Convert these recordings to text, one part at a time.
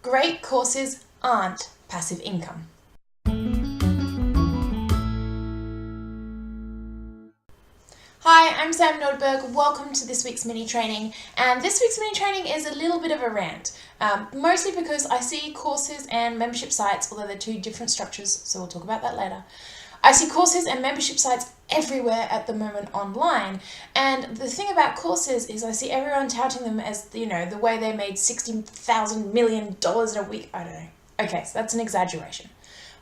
Great courses aren't passive income. Hi, I'm Sam Nordberg. Welcome to this week's mini training. And this week's mini training is a little bit of a rant, mostly because I see courses and membership sites, although they're two different structures, so we'll talk about that later. I see courses and membership sites everywhere at the moment online, and the thing about courses is I see everyone touting them as, the way they made $60,000 million a week. I don't know. Okay, so that's an exaggeration.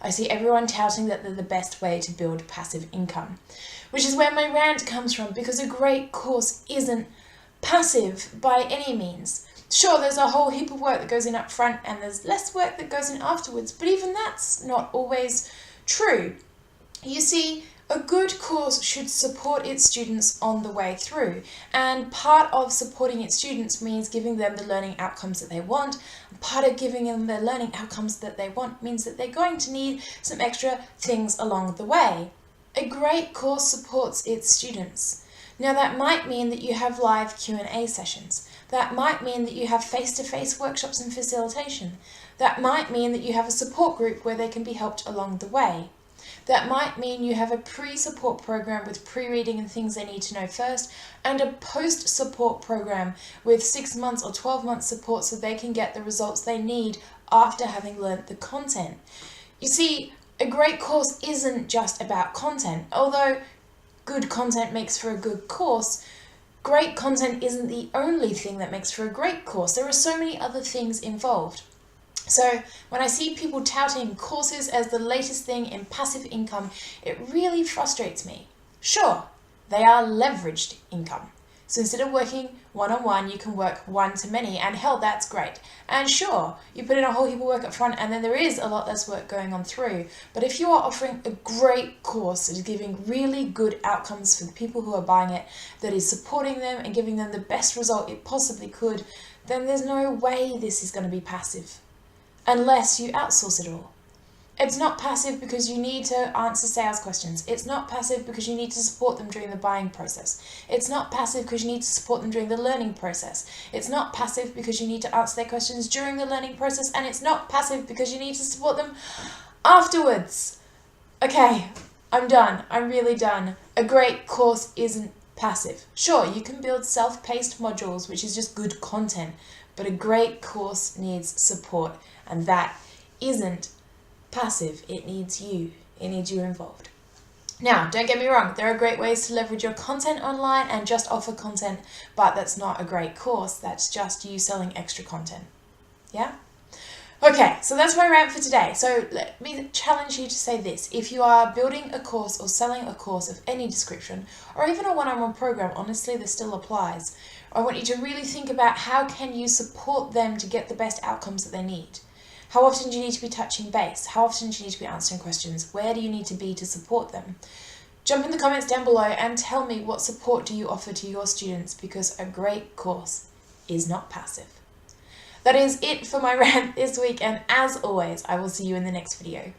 I see everyone touting that they're the best way to build passive income, which is where my rant comes from, because a great course isn't passive by any means. Sure, there's a whole heap of work that goes in up front and there's less work that goes in afterwards, but even that's not always true. You see, a good course should support its students on the way through, and part of supporting its students means giving them the learning outcomes that they want. Part of giving them the learning outcomes that they want means that they're going to need some extra things along the way. A great course supports its students. Now that might mean that you have live Q&A sessions. That might mean that you have face-to-face workshops and facilitation. That might mean that you have a support group where they can be helped along the way. That might mean you have a pre-support program with pre-reading and things they need to know first, and a post-support program with 6 months or 12 months support so they can get the results they need after having learnt the content. You see, a great course isn't just about content. Although good content makes for a good course, great content isn't the only thing that makes for a great course. There are so many other things involved. So when I see people touting courses as the latest thing in passive income, it really frustrates me. Sure, they are leveraged income. So instead of working one-on-one, you can work one-to-many, and hell, that's great. And sure, you put in a whole heap of work up front and then there is a lot less work going on through. But if you are offering a great course that is giving really good outcomes for the people who are buying it, that is supporting them and giving them the best result it possibly could, then there's no way this is going to be passive. Unless you outsource it all. It's not passive because you need to answer sales questions. It's not passive because you need to support them during the buying process. It's not passive because you need to support them during the learning process. It's not passive because you need to answer their questions during the learning process, and it's not passive because you need to support them afterwards. Okay, I'm done. I'm really done. A great course isn't passive. Sure, you can build self-paced modules, which is just good content, but a great course needs support, and that isn't passive. It needs you. It needs you involved. Now, don't get me wrong, there are great ways to leverage your content online and just offer content, but that's not a great course. That's just you selling extra content. Yeah? Okay, so that's my rant for today. So let me challenge you to say this. If you are building a course or selling a course of any description, or even a one-on-one program, honestly, this still applies. I want you to really think about how can you support them to get the best outcomes that they need. How often do you need to be touching base? How often do you need to be answering questions? Where do you need to be to support them? Jump in the comments down below and tell me, what support do you offer to your students, because a great course is not passive. That is it for my rant this week, and as always, I will see you in the next video.